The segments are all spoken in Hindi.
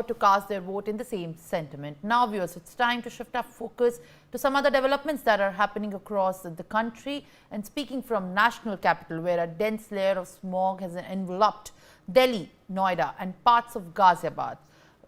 to cast their vote in the same sentiment. Now, viewers, it's time to shift our focus to some other developments that are happening across the country. And speaking from national capital, where a dense layer of smog has enveloped Delhi, Noida and parts of Ghaziabad,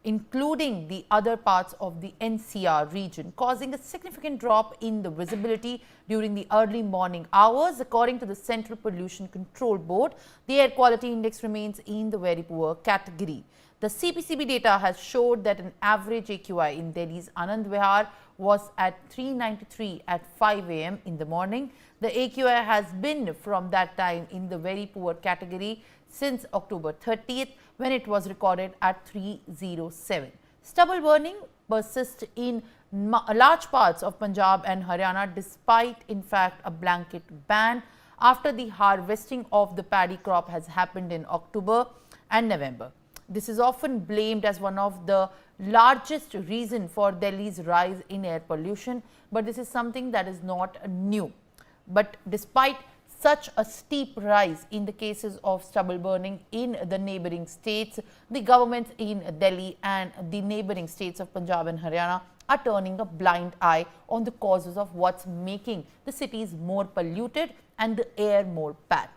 including the other parts of the NCR region, causing a significant drop in the visibility during the early morning hours. According to the Central Pollution Control Board, the air quality index remains in the very poor category. The CPCB data has showed that an average AQI in Delhi's Anand Vihar was at 393 at 5 a.m. in the morning. The AQI has been from that time in the very poor category since October 30th, when it was recorded at 307. Stubble burning persists in large parts of Punjab and Haryana, despite in fact a blanket ban after the harvesting of the paddy crop has happened in October and November. This is often blamed as one of the largest reason for Delhi's rise in air pollution, but this is something that is not new. But despite such a steep rise in the cases of stubble burning in the neighboring states, the governments in Delhi and the neighboring states of Punjab and Haryana are turning a blind eye on the causes of what's making the cities more polluted and the air more bad.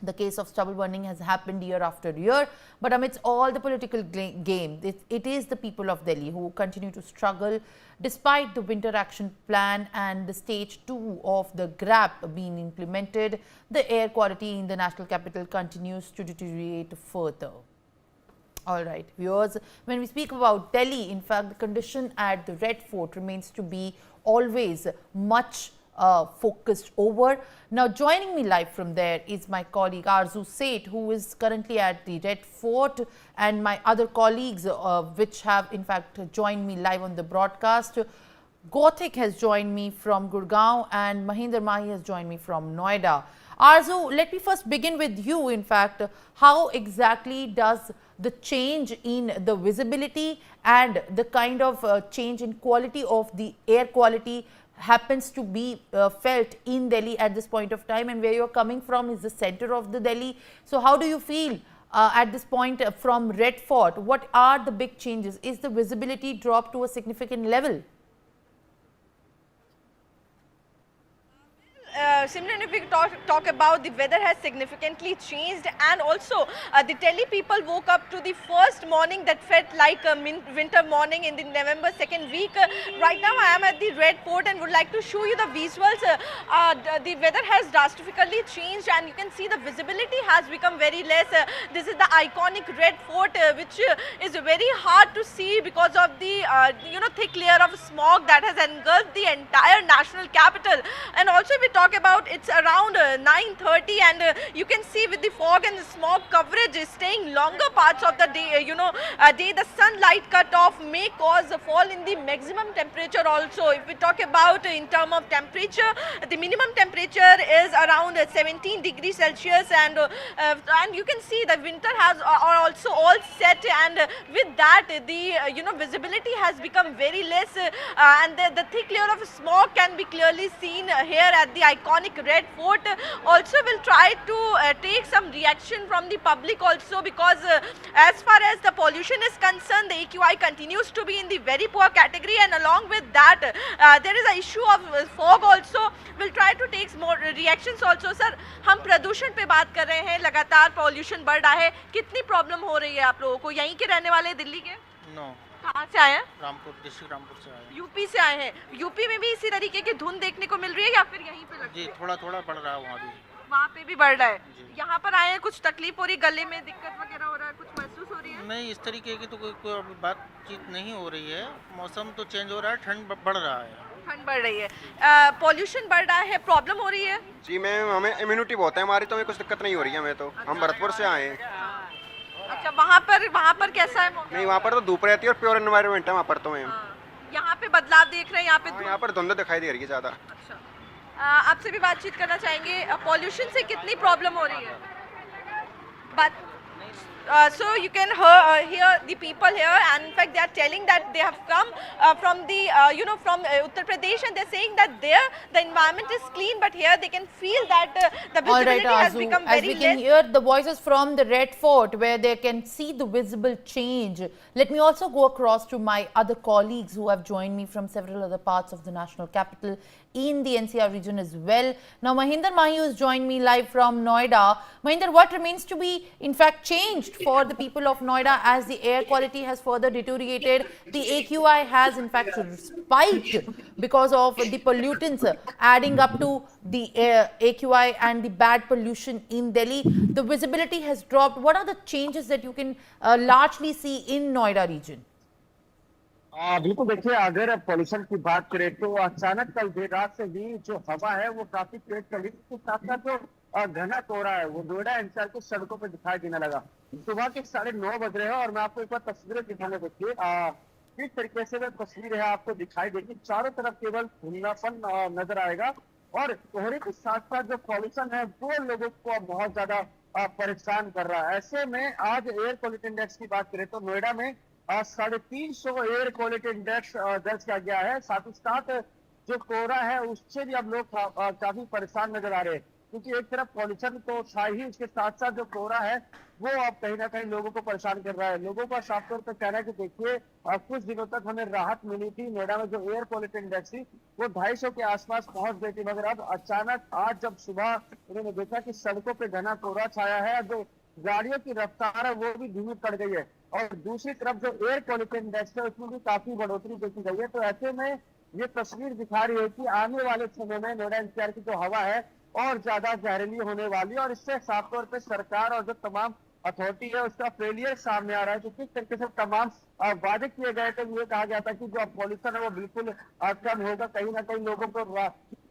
The case of stubble burning has happened year after year, but amidst all the political game, it is the people of Delhi who continue to struggle despite the winter action plan and the stage 2 of the GRAP being implemented. The air quality in the national capital continues to deteriorate further. All right, viewers, when we speak about Delhi, in fact, the condition at the Red Fort remains to be always much focused over. Now, joining me live from there is my colleague Arzu Seth, who is currently at the Red Fort, and my other colleagues which have in fact joined me live on the broadcast. Gautik has joined me from Gurgaon and Mahinder Mahi has joined me from Noida. Arzu, let me first begin with you. In fact, how exactly does the change in the visibility and the kind of change in quality of the air quality happens to be felt in Delhi at this point of time, and where you're coming from is the center of the Delhi. So how do you feel at this point from Red Fort? What are the big changes? Is the visibility dropped to a significant level? Simran, if we talk about, the weather has significantly changed, and also the Delhi people woke up to the first morning that felt like a winter morning in the November 2nd week. Right now I am at the Red Fort and would like to show you the visuals. The weather has drastically changed and you can see the visibility has become very less. This is the iconic Red Fort which is very hard to see because of the thick layer of smog that has engulfed the entire national capital. And also if we talk about, it's around 9:30 and you can see with the fog and the smog coverage is staying longer parts of the day. The sunlight cut off may cause a fall in the maximum temperature also. If we talk about in terms of temperature, the minimum temperature is around 17 degrees Celsius, and you can see the winter are also all set, and with that the visibility has become very less, and the thick layer of smog can be clearly seen here at the iconic Red Fort. Also will try to take some reaction from the public also, because as far as the pollution is concerned, the AQI continues to be in the very poor category, and along with that there is a issue of fog also. Will try to take more reactions also. Sir, हम प्रदूषण पे बात कर रहे हैं, लगातार पॉल्यूशन बढ़ रहा है, कितनी प्रॉब्लम हो रही है आप लोगों को? यहीं के रहने वाले दिल्ली के? नो। कहाँ से आए हैं? रामपुर, डिस्ट्रिक्ट रामपुर से आए हैं। यूपी से आए हैं। यूपी में भी इसी तरीके की धुंध देखने को मिल रही है या फिर यहीं पे लगती है? जी, थोड़ा थोड़ा बढ़ रहा है वहाँ भी। वहाँ पे भी बढ़ रहा है। यहाँ पर आए हैं, कुछ तकलीफ हो रही, गले में दिक्कत वगैरह हो रहा है, कुछ महसूस हो रही है? नहीं, इस तरीके की तो कोई बातचीत नहीं हो रही है। मौसम तो चेंज हो रहा है, ठंड बढ़ रहा है। ठंड बढ़ रही है, पॉल्यूशन बढ़ रहा है, प्रॉब्लम हो रही है? जी मैम, हमें इम्यूनिटी बहुत है हमारी, तो हमें कुछ दिक्कत नहीं हो रही है हमें तो। हम भरतपुर से आए हैं। अच्छा, वहाँ पर कैसा है मौसम? नहीं, वहाँ पर तो धूप रहती है और प्योर एनवायरनमेंट है वहाँ पर तो मैम। यहाँ पे बदलाव देख रहे हैं? यहाँ पर धुंध दिखाई दे रही है ज़्यादा। अच्छा, आपसे भी बातचीत करना चाहेंगे, पॉल्यूशन से कितनी प्रॉब्लम हो रही है? So you can hear the people here, and in fact they are telling that they have come from the from Uttar Pradesh, and they're saying that there the environment is clean, but here they can feel that the All right, visibility has Azu, become as very we can less. hear the voices from the Red Fort where they can see the visible change. Let me also go across to my other colleagues who have joined me from several other parts of the national capital in the NCR region as well. Now, Mahinder Mahi has joined me live from Noida. Mahinder, what remains to be in fact changed for the people of Noida as the air quality has further deteriorated? The AQI has in fact spiked because of the pollutants adding up to the AQI and the bad pollution in Delhi. The visibility has dropped. What are the changes that you can largely see in Noida region? बिल्कुल देखिए, अगर पॉल्यूशन की बात करें तो अचानक कल देर रात से ही जो हवा है वो काफी तेज चली, इसके साथ साथ जो घना कोहरा है वो नोएडा एनसीआर की सड़कों पर दिखाई देने लगा। सुबह के 9:30 बज रहे हैं और मैं आपको एक बार तस्वीरें दिखाने, देखिए किस तरीके से वो तस्वीर है आपको दिखाई देगी। चारों तरफ केवल धुंधलापन नजर आएगा और कोहरे के साथ साथ जो पॉल्यूशन है वो लोगों को बहुत ज्यादा परेशान कर रहा है। ऐसे में आज एयर क्वालिटी इंडेक्स की बात करें तो नोएडा में 350 एयर क्वालिटी इंडेक्स दर्ज किया गया है। साथ ही साथ जो कोहरा है उससे भी अब लोग काफी परेशान नजर आ रहे हैं, क्योंकि एक तरफ पॉल्यूशन तो था ही, उसके साथ साथ जो कोहरा है वो अब कहीं ना कहीं लोगों को परेशान कर रहा है। लोगों का साफ तौर पर कहना है कि देखिए कुछ दिनों तक हमें राहत मिली थी, नोएडा में जो एयर क्वालिटी इंडेक्स थी वो 250 के आसपास पहुंच गई थी, मगर अब अचानक आज जब सुबह उन्होंने देखा कि सड़कों पे घना कोहरा छाया है, जो गाड़ियों की रफ्तार है वो भी धीमी पड़ गई है और दूसरी तरफ जो एयर क्वालिटी इंडेक्स है उसमें भी काफी बढ़ोतरी देखी गई है। तो ऐसे में ये तस्वीर दिखा रही है कि आने वाले समय में नोएडा एनसीआर की जो हवा है और ज्यादा जहरीली होने वाली है और इससे साफ तौर पे सरकार और जो तमाम अथॉरिटी है उसका फेलियर सामने आ रहा है। तो किस तरीके से तमाम वादे किए गए थे, ये कहा गया था कि जो पॉल्यूशन है वो बिल्कुल कम होगा, कहीं ना कहीं लोगों को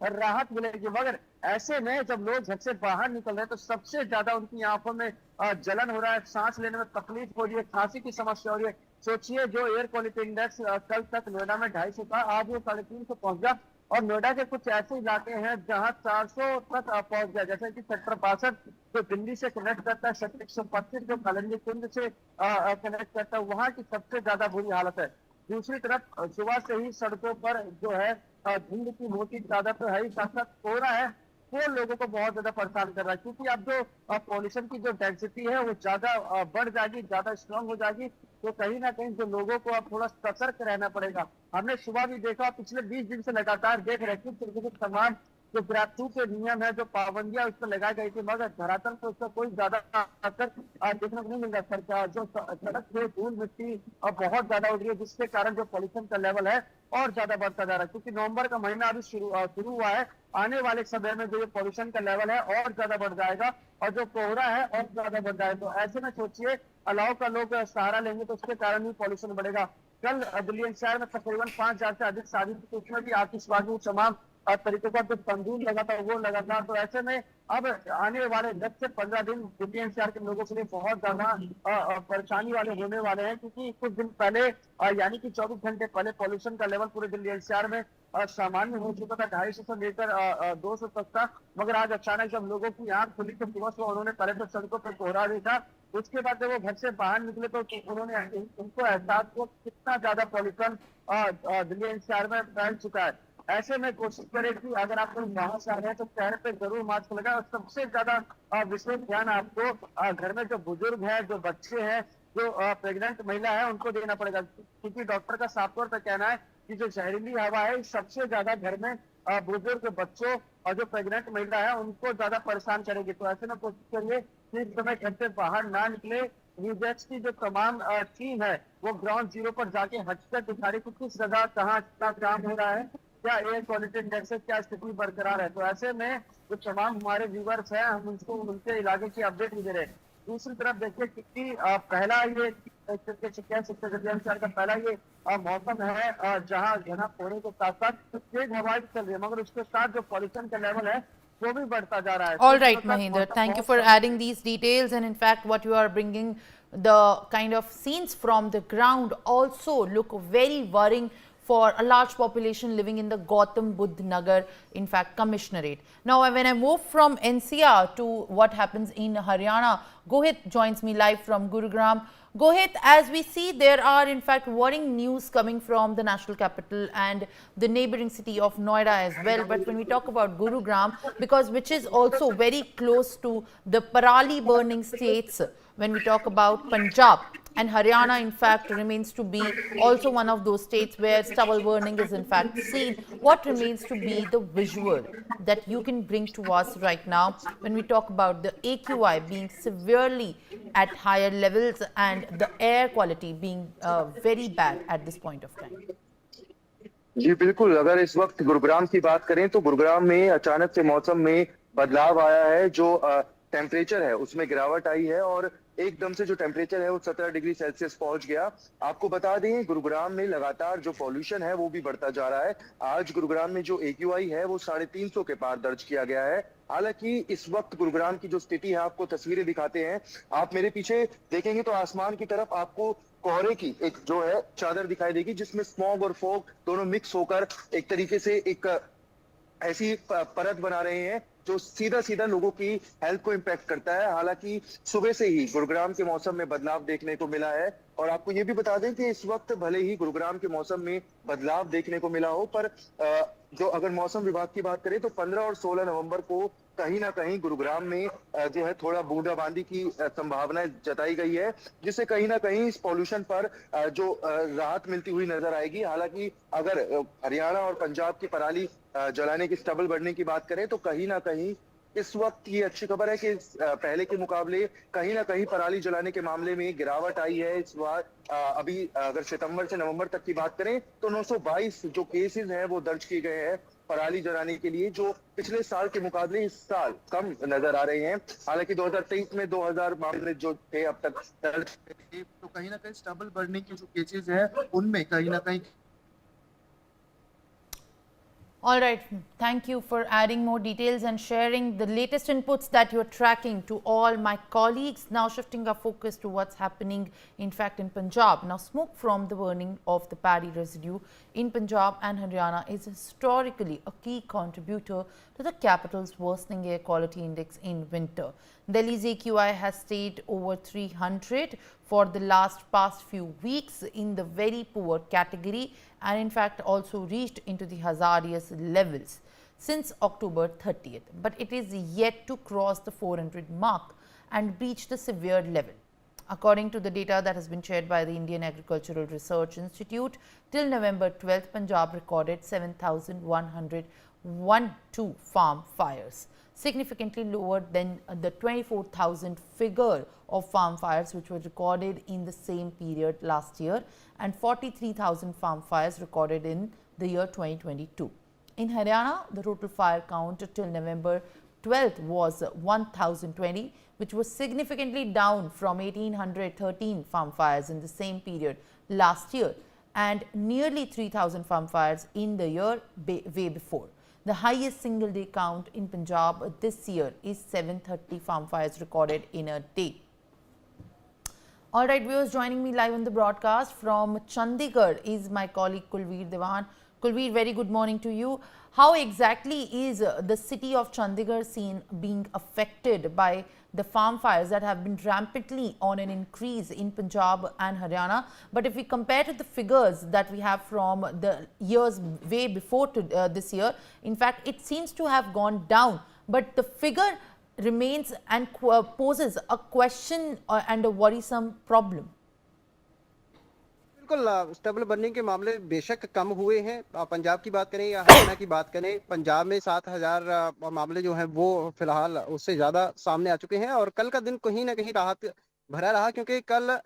राहत मिलेगी, मगर ऐसे में जब लोग घर से बाहर निकल रहे हैं तो सबसे ज्यादा उनकी आंखों में जलन हो रहा है, सांस लेने में तकलीफ हो रही है, खांसी की समस्या हो रही है। सोचिए जो एयर क्वालिटी इंडेक्स कल तक नोएडा में 250 था, आज वो 350 पहुंच गया और नोएडा के कुछ ऐसे इलाके हैं जहां 400 तक पहुंच गया, जैसे कि सेक्टर 62 जो दिल्ली से कनेक्ट करता है, सेक्टर 125 जो कलंजी कुंड से कनेक्ट करता है, वहां की सबसे ज्यादा बुरी हालत है। दूसरी तरफ सुबह से ही सड़कों पर जो है धुंध की मोटी तादाद तो है ही, साथ साथ कोहरा है वो लोगों को बहुत ज्यादा परेशान कर रहा है, क्योंकि अब जो पॉल्यूशन की जो डेंसिटी है वो ज्यादा बढ़ जाएगी, ज्यादा स्ट्रांग हो जाएगी, तो कहीं ना कहीं जो लोगों को अब थोड़ा सतर्क रहना पड़ेगा। हमने सुबह भी देखा, पिछले 20 दिन से लगातार देख रहे किस तरीके से तमाम जो ग्राफ्यू के नियम है, जो पाबंदियां उस पर लगाई गई थी, मगर धरातल पर उसका कोई ज्यादा असर देखने को नहीं मिल रहा। सरकार जो सड़क से धूल मिट्टी बहुत ज्यादा उड़ रही है, जिसके कारण जो पॉल्यूशन का लेवल है और ज्यादा बढ़ता जा रहा है, क्योंकि नवंबर का महीना अभी शुरू हुआ है। आने वाले समय में जो ये पॉल्यूशन का लेवल है और ज्यादा बढ़ जाएगा और जो कोहरा है और ज्यादा बढ़ जाएगा। तो ऐसे में सोचिए अलाव का लोग सहारा लेंगे तो उसके कारण भी पॉल्यूशन बढ़ेगा। कल दिल्ली एनसीआर में तकरीबन 5000 से अधिक शादी थी, उसमें भी आतिशबाजी तमाम तरीके का जो तंदूर लगा था वो लगा था। तो ऐसे में अब आने वाले 10 से 15 दिन दिल्ली एनसीआर के लोगों के लिए बहुत ज्यादा परेशानी वाले होने वाले हैं, क्योंकि कुछ दिन पहले यानी कि 24 घंटे पहले पॉल्यूशन का लेवल पूरे दिल्ली एनसीआर में सामान्य हो चुका था, 250 से लेकर 200 तक था, मगर आज अचानक जब लोगों की आंख खुली तो सुबह उन्होंने पहले तो सड़कों पर कोहरा देखा, उसके बाद जब वो घर से बाहर निकले तो उन्होंने उनको एहसास हुआ कितना ज्यादा पॉल्यूशन दिल्ली एनसीआर में फैल चुका है। ऐसे में कोशिश करें कि अगर आप लोग बाहर से आ रहे हैं तो चेहरे पे जरूर मास्क लगाएं और सबसे ज्यादा विशेष ध्यान आपको घर में जो बुजुर्ग है, जो बच्चे हैं, जो प्रेग्नेंट महिला है उनको देना पड़ेगा, क्योंकि डॉक्टर का साफ तौर पर कहना है कि जो जहरीली हवा है सबसे ज्यादा घर में बुजुर्ग, बच्चों और जो प्रेग्नेंट महिला है उनको ज्यादा परेशान करेगी। तो ऐसे में कोशिश करिए कि इस समय घर से बाहर ना निकले। न्यूज़ की जो तमाम टीम है वो ग्राउंड जीरो पर जाके हकीकत दिखा रही है कि किस जगह कहाँ क्या काम हो रहा है, क्या एयर क्वालिटी इंडेक्स से क्या स्थिति बरकरार है। तो ऐसे में जो तमाम हमारे व्यूवर्स हैं हम उनको उनके इलाके की अपडेट भी दे रहे हैं। दूसरी तरफ देखिए कितनी पहला ये का पहला ये मौसम है जहाँ घना कोहरे के साथ साथ तेज हवाएं चल रही है, मगर उसके साथ जो पॉल्यूशन का लेवल है वो भी बढ़ता जा रहा है। All right, Mahinder, thank you for adding these details, and in fact what you are bringing, the kind of scenes from the ground also look very worrying for a large population living in the Gautam Budh Nagar, in fact, commissionerate. Now, when I move from NCR to what happens in Haryana, Gohit joins me live from Gurugram. Gohit, as we see, there are in fact worrying news coming from the national capital and the neighboring city of Noida as well. But when we talk about Gurugram, because which is also very close to the Parali burning states, when we talk about Punjab, and Haryana in fact remains to be also one of those states where stubble burning is in fact seen. What remains to be the visual that you can bring to us right now when we talk about the AQI being severely at higher levels and the air quality being very bad at this point of time? जी बिल्कुल, अगर इस वक्त गुरुग्राम की बात करें तो गुरुग्राम में अचानक से मौसम में बदलाव आया है। जो टेम्परेचर है उसमें गिरावट आई है और एकदम से जो टेम्परेचर है वो 17 डिग्री सेल्सियस पहुंच गया। आपको बता दें गुरुग्राम में लगातार जो पॉल्यूशन है वो भी बढ़ता जा रहा है। आज गुरुग्राम में जो AQI है वो 350 के पार दर्ज किया गया है। हालांकि इस वक्त गुरुग्राम की जो स्थिति है, आपको तस्वीरें दिखाते हैं। आप मेरे पीछे देखेंगे तो आसमान की तरफ आपको कोहरे की एक जो है चादर दिखाई देगी, जिसमें स्मॉग और फॉग दोनों मिक्स होकर एक तरीके से एक ऐसी परत बना रहे हैं जो सीधा सीधा लोगों की हेल्थ को इम्पैक्ट करता है। हालांकि सुबह से ही गुरुग्राम के मौसम में बदलाव देखने को मिला है और आपको ये भी बता दें कि इस वक्त भले ही गुरुग्राम के मौसम में बदलाव देखने को मिला हो, पर जो अगर मौसम विभाग की बात करें तो 15 और 16 नवंबर को कहीं ना कहीं गुरुग्राम में जो है थोड़ा बूंदाबांदी की संभावना जताई गई है, जिससे कहीं ना कहीं इस पॉल्यूशन पर जो राहत मिलती हुई नजर आएगी। हालांकि अगर हरियाणा और पंजाब की पराली जलाने की स्टबल बढ़ने की बात करें तो कहीं ना कहीं इस वक्त ये अच्छी खबर है कि पहले के मुकाबले कहीं ना कहीं पराली जलाने के मामले में गिरावट आई है। इस बार अभी अगर सितंबर से नवंबर तक की बात करें तो 922 जो केसेस हैं वो दर्ज किए गए हैं पराली जलाने के लिए, जो पिछले साल के मुकाबले इस साल कम नजर आ रहे हैं। हालांकि 2023 में 2000 मामले जो थे अब तक दर्ज थे, तो कहीं ना कहीं स्टबल बढ़ने के जो केसेस हैं उनमें कहीं ना कहीं। All right, thank you for adding more details and sharing the latest inputs that you're tracking to all my colleagues. Now shifting our focus to what's happening in fact in Punjab. Now smoke from the burning of the paddy residue in Punjab and Haryana is historically a key contributor to the capital's worsening air quality index in winter. Delhi's AQI has stayed over 300 for the past few weeks in the very poor category and in fact also reached into the hazardous levels since October 30th. But it is yet to cross the 400 mark and breach the severe level. According to the data that has been shared by the Indian Agricultural Research Institute, till November 12th, Punjab recorded 7,112 farm fires, significantly lower than the 24,000 figure of farm fires which were recorded in the same period last year and 43,000 farm fires recorded in the year 2022. In Haryana, the total fire count till November 12th was 1,020, which was significantly down from 1,813 farm fires in the same period last year and nearly 3,000 farm fires in the year way before. The highest single day count in Punjab this year is 730 farm fires recorded in a day. All right, viewers, joining me live on the broadcast from Chandigarh is my colleague Kulveer Dewan. Kulveer, very good morning to you. How exactly is the city of Chandigarh seen being affected by the farm fires that have been rampantly on an increase in Punjab and Haryana? But if we compare to the figures that we have from the years way before to this year, in fact, it seems to have gone down. But the figure remains and poses a question and a worrisome problem. बिल्कुल, स्टेबल बर्निंग के मामले बेशक कम हुए हैं। पंजाब की बात करें या हरियाणा की बात करें, पंजाब में 7,000 मामले जो हैं वो फिलहाल उससे ज़्यादा सामने आ चुके हैं और कल का दिन कहीं ना कहीं राहत भरा रहा, क्योंकि कल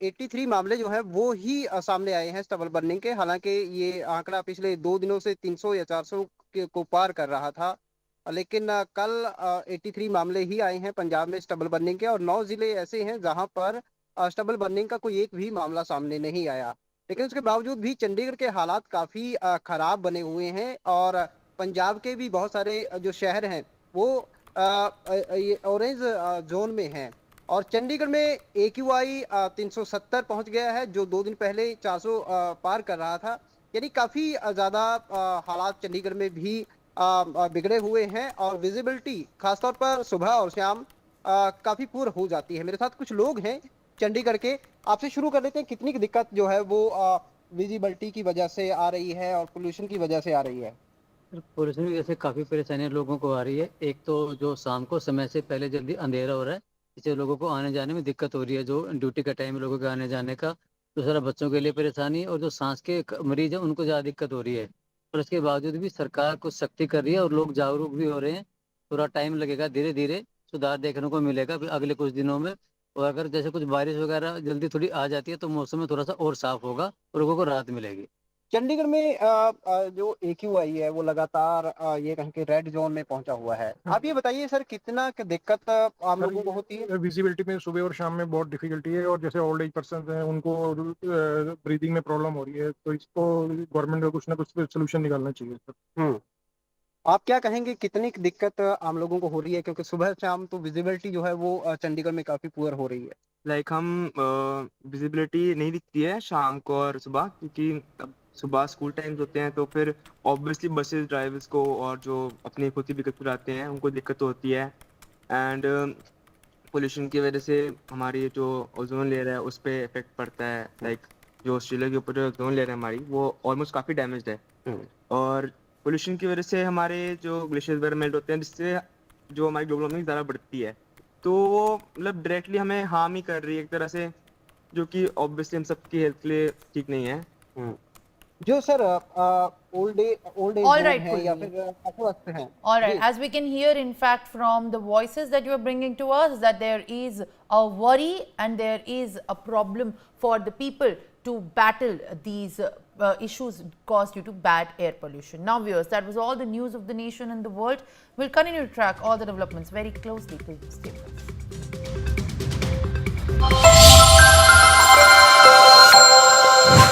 83 मामले जो हैं वो ही सामने आए हैं स्टेबल बर्निंग के। हालांकि ये आंकड़ा पिछले 2 दिनों से 300 या 400 को पार कर रहा था, लेकिन कल 83 मामले ही आए हैं पंजाब में स्टेबल बर्निंग के और 9 जिले ऐसे हैं जहां पर स्टेबल बर्निंग का कोई एक भी मामला सामने नहीं आया। लेकिन उसके बावजूद भी चंडीगढ़ के हालात काफ़ी ख़राब बने हुए हैं और पंजाब के भी बहुत सारे जो शहर हैं वो ऑरेंज जोन में हैं और चंडीगढ़ में AQI 370 पहुंच गया है, जो 2 दिन पहले 400 पार कर रहा था। यानी काफी ज्यादा हालात चंडीगढ़ में भी बिगड़े हुए हैं और विजिबिलिटी खासतौर पर सुबह और शाम काफी पुअर हो जाती है। मेरे साथ कुछ लोग हैं चंडीगढ़ के, आपसे शुरू कर लेते हैं। कितनी दिक्कत जो है वो विजिबिलिटी की वजह से आ रही है और पोल्यूशन की वजह से आ रही है? पोल्यूशन की वजह से काफ़ी परेशानियां लोगों को आ रही है। एक तो जो शाम को समय से पहले जल्दी अंधेरा हो रहा है, इससे लोगों को आने जाने में दिक्कत हो रही है, जो ड्यूटी का टाइम लोगों के आने जाने का। दूसरा बच्चों के लिए परेशानी, और जो सांस के मरीज हैं उनको ज़्यादा दिक्कत हो रही है। और इसके बावजूद भी सरकार कुछ सख्ती कर रही है और लोग जागरूक भी हो रहे हैं। थोड़ा टाइम लगेगा, धीरे धीरे सुधार देखने को मिलेगा फिर अगले कुछ दिनों में। और अगर जैसे कुछ बारिश वगैरह जल्दी थोड़ी आ जाती है तो मौसम में थोड़ा सा और साफ होगा और लोगों को राहत मिलेगी। चंडीगढ़ में जो AQI है वो लगातार ये कहें कि रेड जोन में पहुंचा हुआ है। आप ये बताइए सर, कितना दिक्कत आम लोगों को होती है? विजिबिलिटी में सुबह और शाम में बहुत डिफिकल्टी है, और जैसे ओल्ड एज पर्सन हैं उनको ब्रीदिंग में प्रॉब्लम हो रही है, तो इसको गवर्नमेंट को कुछ ना कुछ सोल्यूशन निकालना चाहिए सर। आप क्या कहेंगे, कितनी दिक्कत आम लोगों को हो रही है? क्योंकि सुबह शाम तो विजिबिलिटी जो है वो चंडीगढ़ में काफी पुअर हो रही है। लाइक हम विजिबिलिटी नहीं दिखती है शाम को और सुबह, क्योंकि अब सुबह स्कूल टाइम्स होते हैं, तो फिर ऑब्वियसली बसेस ड्राइवर्स को और जो अपनी खुद की व्हीकल चलाते हैं उनको दिक्कत होती है। एंड पोल्यूशन की वजह से हमारी जो ओजोन लेयर है उस पर इफेक्ट पड़ता है। लाइक जो ऑस्ट्रेलिया के ऊपर जो ओजोन लेयर है हमारी, वो ऑलमोस्ट काफ़ी डैमेज्ड है। और पोल्यूशन की वजह से हमारे जो ग्लेशियर वगैरह मेल्ट होते हैं, जिससे जो हमारी ग्लोबल वार्मिंग ज़्यादा बढ़ती है, तो वो मतलब डायरेक्टली हमें हार्म ही कर रही है एक तरह से, जो कि ऑब्वियसली हम सबकी हेल्थ के लिए ठीक नहीं है। जो sir old age All right, है या Kuldeep. फिर अस्वस्थ हैं? All right, as we can hear, in fact, from the voices that you are bringing to us, that there is a worry and there is a problem for the people to battle these issues caused due to bad air pollution. Now, viewers, that was all the news of the nation and the world. We'll continue to track all the developments very closely. Please stay with us.